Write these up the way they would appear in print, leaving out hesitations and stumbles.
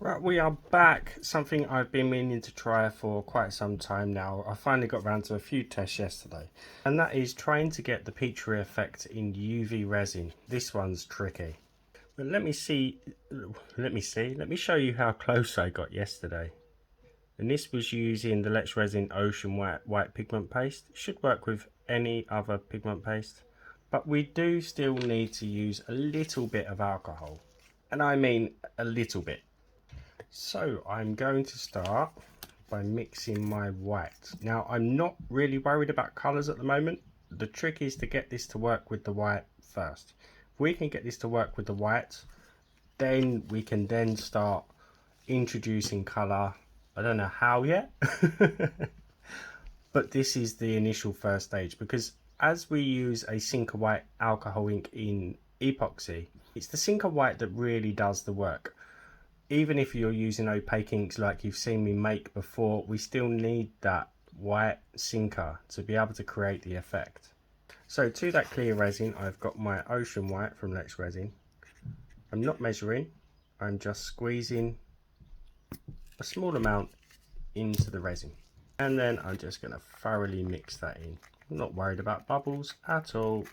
Right, we are back. Something I've been meaning to try for quite some time now. I finally got around to a few tests yesterday, and that is trying to get the Petri Effect in UV resin. This one's tricky. But let me show you how close I got yesterday. And this was using the Resin Ocean White pigment paste. It should work with any other pigment paste, but we do still need to use a little bit of alcohol, and I mean a little bit. So I'm going to start by mixing my white. Now I'm not really worried about colours at the moment. The trick is to get this to work with the white first. If we can get this to work with the white, then we can then start introducing colour. I don't know how yet, but this is the initial first stage, because as we use a Sinker White alcohol ink in epoxy, it's the Sinker White that really does the work. Even if you're using opaque inks like you've seen me make before, we still need that white Sinker to be able to create the effect. So to that clear resin, I've got my Ocean White from Resin. I'm not measuring, I'm just squeezing a small amount into the resin. And then I'm just going to thoroughly mix that in. I'm not worried about bubbles at all.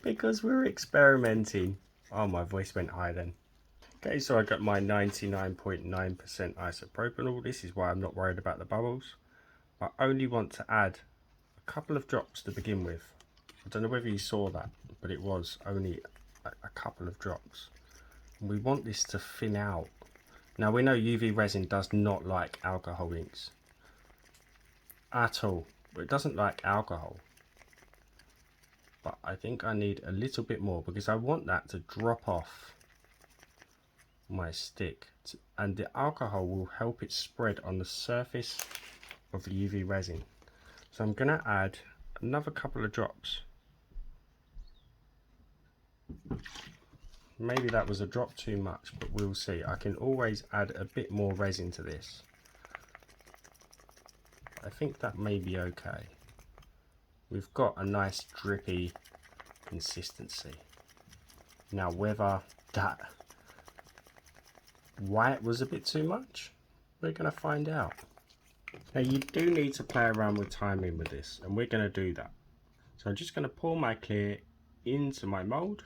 Because we're experimenting. Oh, my voice went high then. Okay, so I got my 99.9% isopropanol. This is why I'm not worried about the bubbles. I only want to add a couple of drops to begin with. I don't know whether you saw that, but it was only a couple of drops. And we want this to thin out. Now we know UV resin does not like alcohol inks at all. It doesn't like alcohol. But I think I need a little bit more because I want that to drop off my stick, and the alcohol will help it spread on the surface of the UV resin. So I'm going to add another couple of drops. Maybe that was a drop too much, but we'll see. I can always add a bit more resin to this. I think that may be okay. We've got a nice drippy consistency. Now whether that white was a bit too much, we're going to find out. Now you do need to play around with timing with this, and we're going to do that. So I'm just going to pour my clear into my mould,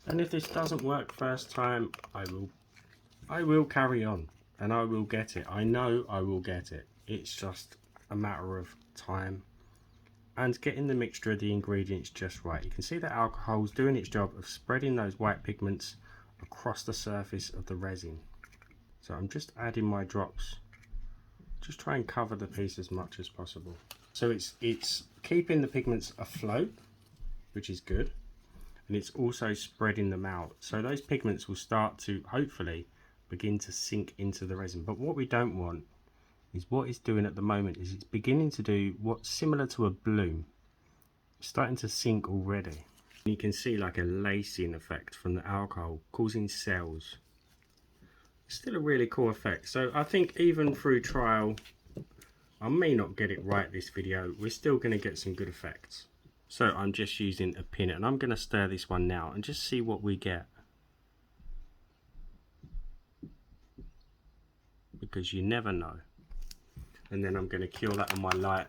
and if this doesn't work first time, I will carry on and I will get it. I know I will get it. It's just a matter of time and getting the mixture of the ingredients just right. You can see that alcohol is doing its job of spreading those white pigments across the surface of the resin. So I'm just adding my drops. Just try and cover the piece as much as possible. So it's keeping the pigments afloat, which is good, and it's also spreading them out. So those pigments will start to hopefully begin to sink into the resin. But what we don't want is what it's doing at the moment is it's beginning to do what's similar to a bloom. It's starting to sink already. You can see like a lacing effect from the alcohol causing cells. It's still a really cool effect. So I think even through trial, I may not get it right this video, we're still going to get some good effects. So I'm just using a pin and I'm going to stir this one now and just see what we get. Because you never know. And then I'm going to cure that on my light.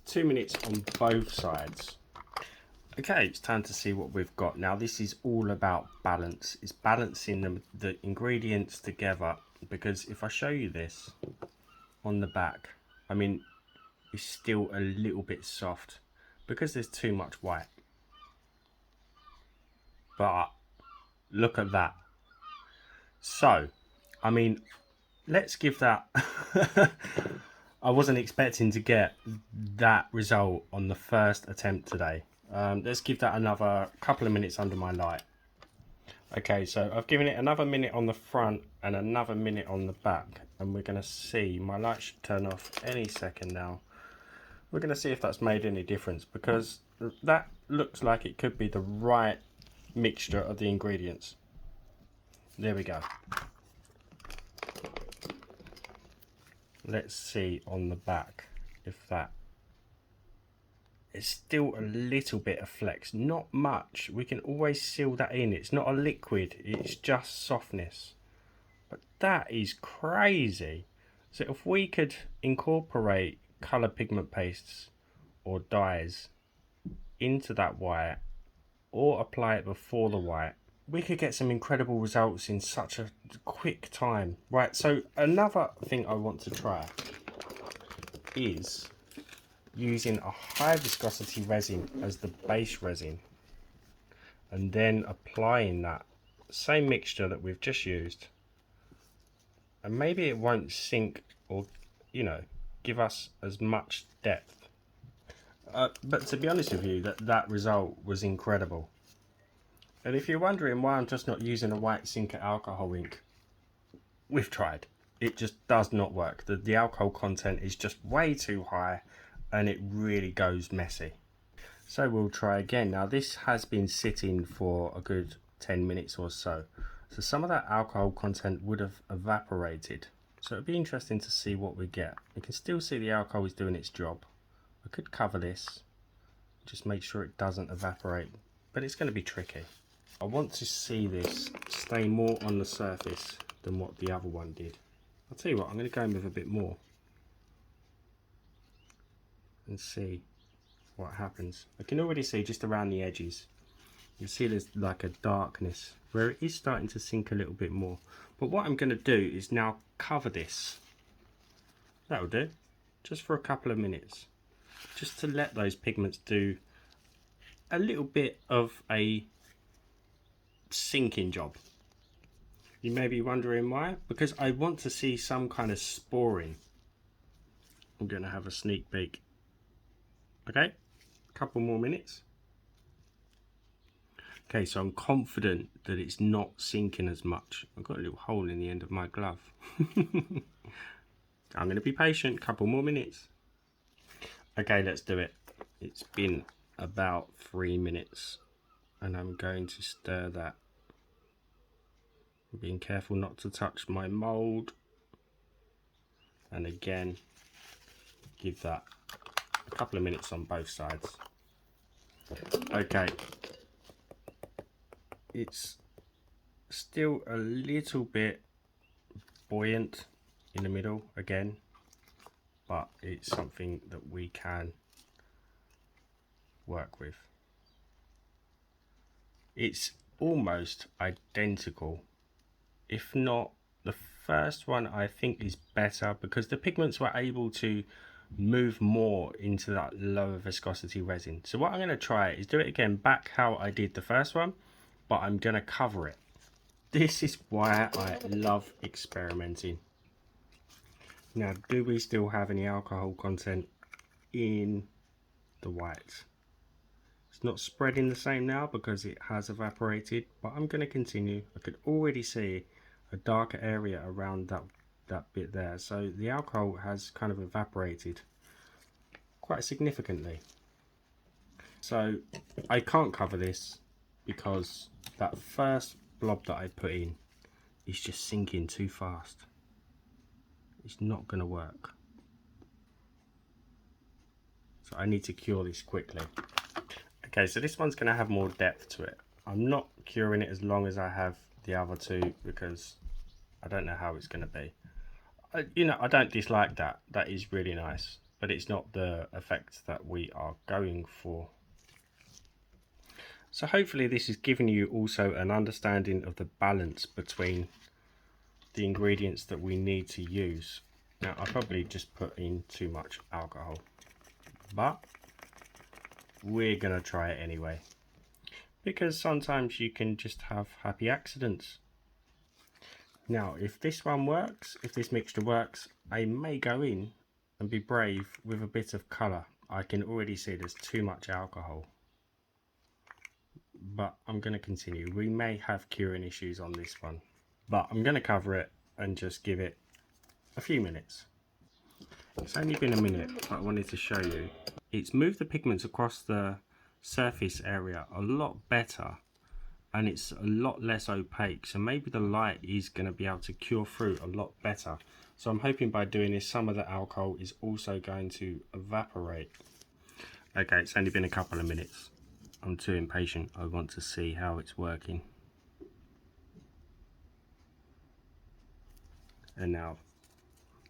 2 minutes on both sides. Okay, it's time to see what we've got. Now this is all about balance. It's balancing the ingredients together, because if I show you this on the back, I mean, it's still a little bit soft because there's too much white. But look at that. So, I mean, let's give that I wasn't expecting to get that result on the first attempt today. Let's give that another couple of minutes under my light. Okay, so I've given it another minute on the front and another minute on the back, and we're going to see, my light should turn off any second now. We're going to see if that's made any difference, because that looks like it could be the right mixture of the ingredients. There we go. Let's see on the back if that There's still a little bit of flex, not much. We can always seal that in. It's not a liquid, it's just softness. But that is crazy. So if we could incorporate colour pigment pastes or dyes into that white or apply it before the white, we could get some incredible results in such a quick time. Right, so another thing I want to try is using a high viscosity resin as the base resin and then applying that same mixture that we've just used, and maybe it won't sink or, you know, give us as much depth. But to be honest with you, that result was incredible. And if you're wondering why I'm just not using a white Sinker alcohol ink, we've tried. It just does not work. The alcohol content is just way too high and it really goes messy. So we'll try again. Now this has been sitting for a good 10 minutes or so. So some of that alcohol content would have evaporated. So it'd be interesting to see what we get. You can still see the alcohol is doing its job. I could cover this, just make sure it doesn't evaporate, but it's going to be tricky. I want to see this stay more on the surface than what the other one did. I'll tell you what, I'm going to go in with a bit more and see what happens. I can already see just around the edges, you see there's like a darkness where it is starting to sink a little bit more. But what I'm going to do is now cover this. That'll do, just for a couple of minutes, just to let those pigments do a little bit of a sinking job. You may be wondering why, because I want to see some kind of sporing. I'm going to have a sneak peek. Okay, a couple more minutes. Okay, so I'm confident that it's not sinking as much. I've got a little hole in the end of my glove. I'm going to be patient, couple more minutes. Okay, let's do it. It's been about 3 minutes and I'm going to stir that. I'm being careful not to touch my mould. And again, give that a couple of minutes on both sides. Okay. It's still a little bit buoyant in the middle again, but it's something that we can work with. It's almost identical, if not the first one I think is better, because the pigments were able to move more into that lower viscosity resin. So what I'm going to try is do it again back how I did the first one, but I'm going to cover it. This is why I love experimenting. Now, do we still have any alcohol content in the white? It's not spreading the same now because it has evaporated, but I'm going to continue. I could already see a darker area around that bit there, so the alcohol has kind of evaporated quite significantly. So I can't cover this because that first blob that I put in is just sinking too fast. It's not going to work. So I need to cure this quickly. Okay, so this one's going to have more depth to it. I'm not curing it as long as I have the other two because I don't know how it's going to be. You know, I don't dislike that. That is really nice, but it's not the effect that we are going for. So hopefully this is giving you also an understanding of the balance between the ingredients that we need to use. Now I probably just put in too much alcohol, but we're gonna try it anyway, because sometimes you can just have happy accidents. Now if this one works, if this mixture works, I may go in and be brave with a bit of colour. I can already see there's too much alcohol, but I'm going to continue. We may have curing issues on this one, but I'm going to cover it and just give it a few minutes. It's only been a minute, but I wanted to show you. It's moved the pigments across the surface area a lot better, and it's a lot less opaque, so maybe the light is going to be able to cure through a lot better. So I'm hoping by doing this some of the alcohol is also going to evaporate. Okay, it's only been a couple of minutes. I'm too impatient. I want to see how it's working. And now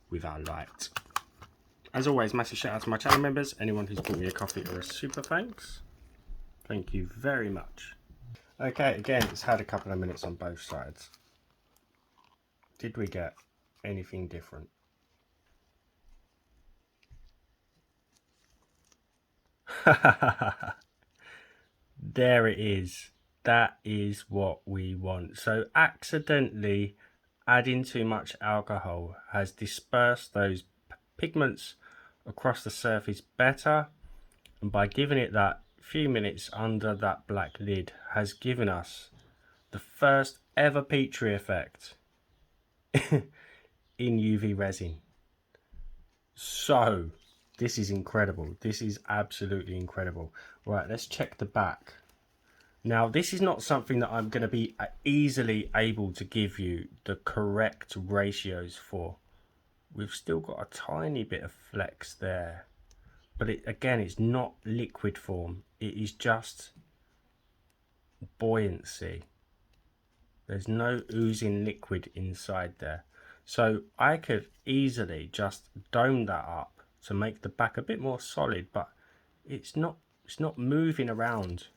with our light. As always, massive shout out to my channel members, anyone who's bought me a coffee or a super thanks. Thank you very much. Okay, again, it's had a couple of minutes on both sides. Did we get anything different? There it is. That is what we want. So accidentally adding too much alcohol has dispersed those pigments across the surface better, and by giving it that few minutes under that black lid has given us the first ever Petri effect in UV resin. So this is incredible. This is absolutely incredible. Right, let's check the back. Now, this is not something that I'm going to be easily able to give you the correct ratios for. We've still got a tiny bit of flex there. But again, it's not liquid form. It is just buoyancy. There's no oozing liquid inside there. So I could easily just dome that up to make the back a bit more solid, but it's not moving around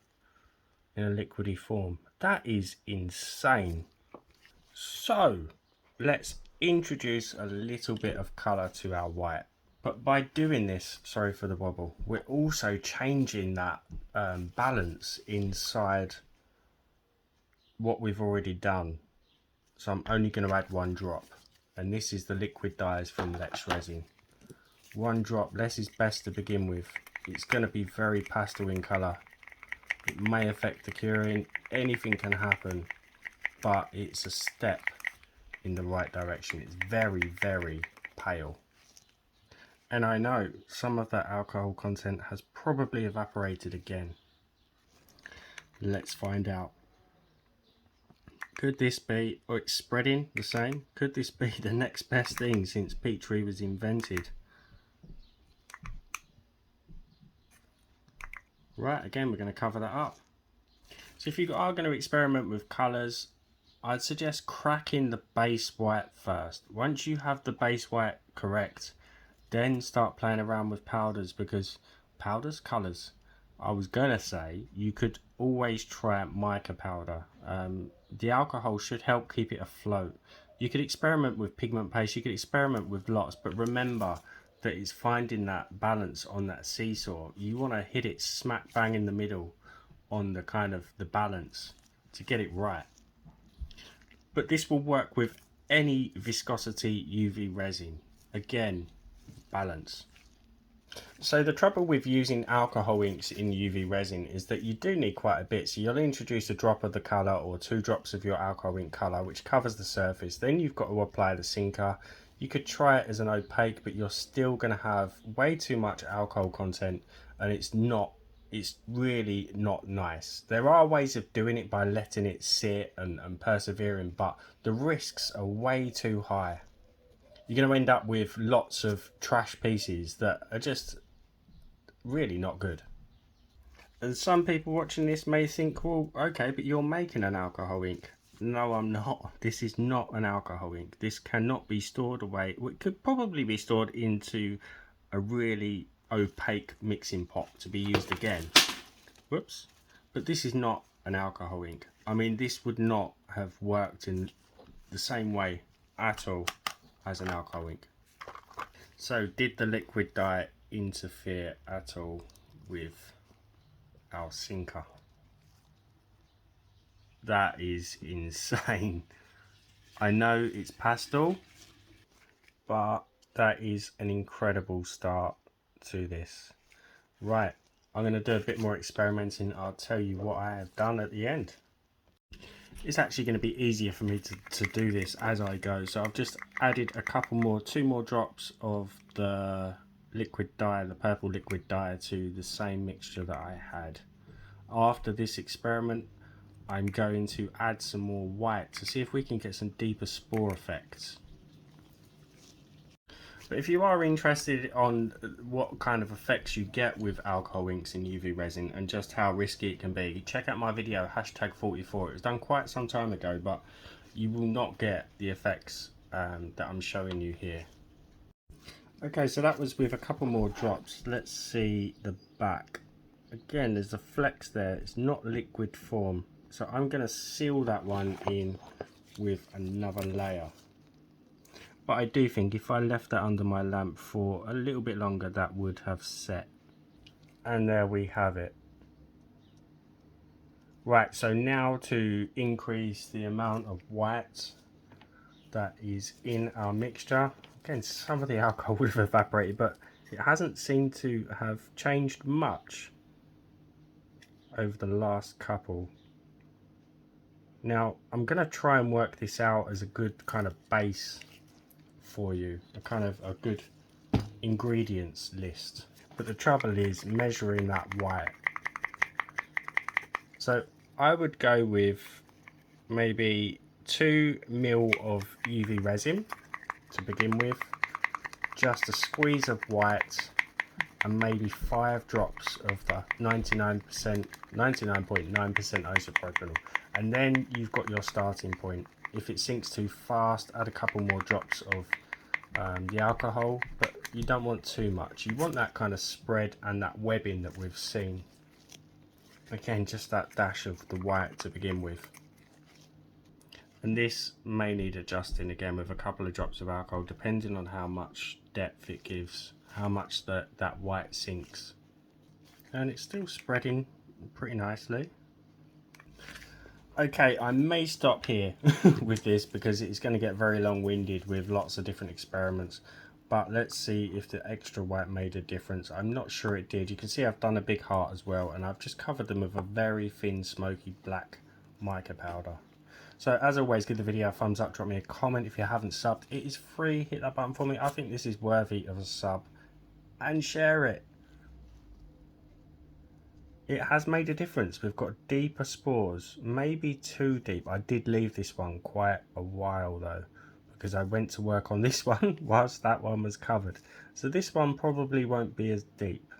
in a liquidy form. That is insane. So let's introduce a little bit of color to our white, but by doing this, sorry for the wobble, we're also changing that balance inside what we've already done. So I'm only going to add one drop, and this is the liquid dyes from Let's Resin. One drop, less is best to begin with. It's going to be very pastel in color. It may affect the curing, anything can happen, but it's a step in the right direction. It's very, very pale. And I know some of that alcohol content has probably evaporated again. Let's find out. Could this be, or it's spreading the same, could this be the next best thing since Petri was invented? Right, again, we're going to cover that up. So if you are going to experiment with colours, I'd suggest cracking the base white first. Once you have the base white correct, then start playing around with powders, because colours. I was going to say you could always try mica powder. The alcohol should help keep it afloat. You could experiment with pigment paste, you could experiment with lots, but remember that it's finding that balance on that seesaw. You want to hit it smack bang in the middle on the kind of the balance to get it right. But this will work with any viscosity UV resin. Again, balance. So the trouble with using alcohol inks in UV resin is that you do need quite a bit. So you'll introduce a drop of the colour or 2 drops of your alcohol ink colour, which covers the surface. Then you've got to apply the sinker. You could try it as an opaque, but you're still going to have way too much alcohol content, and it's really not nice. There are ways of doing it by letting it sit and persevering, but the risks are way too high. You're going to end up with lots of trash pieces that are just really not good. And some people watching this may think, well, okay, but you're making an alcohol ink. No, I'm not. This is not an alcohol ink. This cannot be stored away. It could probably be stored into a really opaque mixing pot to be used again. Whoops. But this is not an alcohol ink. I mean, this would not have worked in the same way at all as an alcohol ink. So did the liquid dye interfere at all with our sinker? That is insane. I know it's pastel, but that is an incredible start to this. Right, I'm going to do a bit more experimenting. I'll tell you what I have done at the end. It's actually going to be easier for me to do this as I go. So I've just added two more drops of the liquid dye, the purple liquid dye, to the same mixture that I had. After this experiment, I'm going to add some more white to see if we can get some deeper spore effects. But if you are interested on what kind of effects you get with alcohol inks in UV resin and just how risky it can be, check out my video #44. It was done quite some time ago, but you will not get the effects that I'm showing you here. Okay, so that was with a couple more drops. Let's see the back. Again, there's a flex there. It's not liquid form, so I'm going to seal that one in with another layer. But I do think if I left that under my lamp for a little bit longer, that would have set. And there we have it. Right, so now to increase the amount of white that is in our mixture. Again, some of the alcohol would have evaporated, but it hasn't seemed to have changed much over the last couple. Now, I'm going to try and work this out as a good kind of base for you, a good ingredients list. But the trouble is measuring that white. So I would go with maybe 2 ml of UV resin to begin with, just a squeeze of white, and maybe 5 drops of the 99.9% isopropyl, and then you've got your starting point. If it sinks too fast, add a couple more drops of the alcohol, but you don't want too much. You want that kind of spread and that webbing that we've seen. Again, just that dash of the white to begin with. And this may need adjusting again with a couple of drops of alcohol, depending on how much depth it gives, how much that white sinks. And it's still spreading pretty nicely. Okay, I may stop here with this because it's going to get very long-winded with lots of different experiments. But let's see if the extra white made a difference. I'm not sure it did. You can see I've done a big heart as well, and I've just covered them with a very thin smoky black mica powder. So as always, give the video a thumbs up, drop me a comment if you haven't subbed. It is free, hit that button for me. I think this is worthy of a sub, and share it. It has made a difference. We've got deeper spores, maybe too deep. I did leave this one quite a while though, because I went to work on this one whilst that one was covered. So this one probably won't be as deep,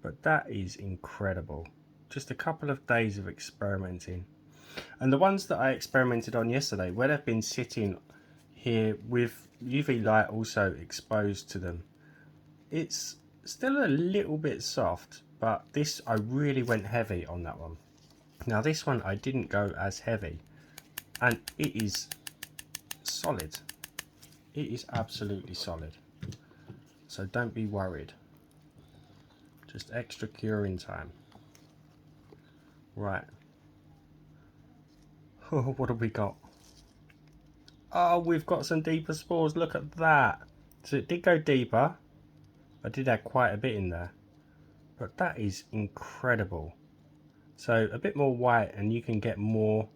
but that is incredible. Just a couple of days of experimenting. And the ones that I experimented on yesterday, where they've been sitting here with UV light also exposed to them, it's still a little bit soft, but this, I really went heavy on that one. Now this one I didn't go as heavy, and it is solid. It is absolutely solid. So don't be worried. Just extra curing time. Right. Oh, what have we got? Oh, we've got some deeper spores. Look at that. So it did go deeper. I did add quite a bit in there. But that is incredible. So a bit more white and you can get more,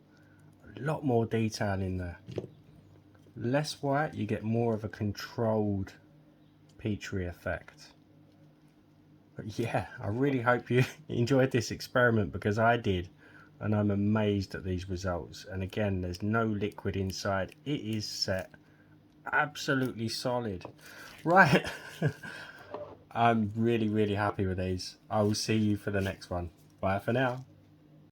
a lot more detail in there. Less white, you get more of a controlled Petri effect. But yeah, I really hope you enjoyed this experiment, because I did. And I'm amazed at these results. And again, there's no liquid inside. It is set absolutely solid. Right. I'm really happy with these. I will see you for the next one. Bye for now.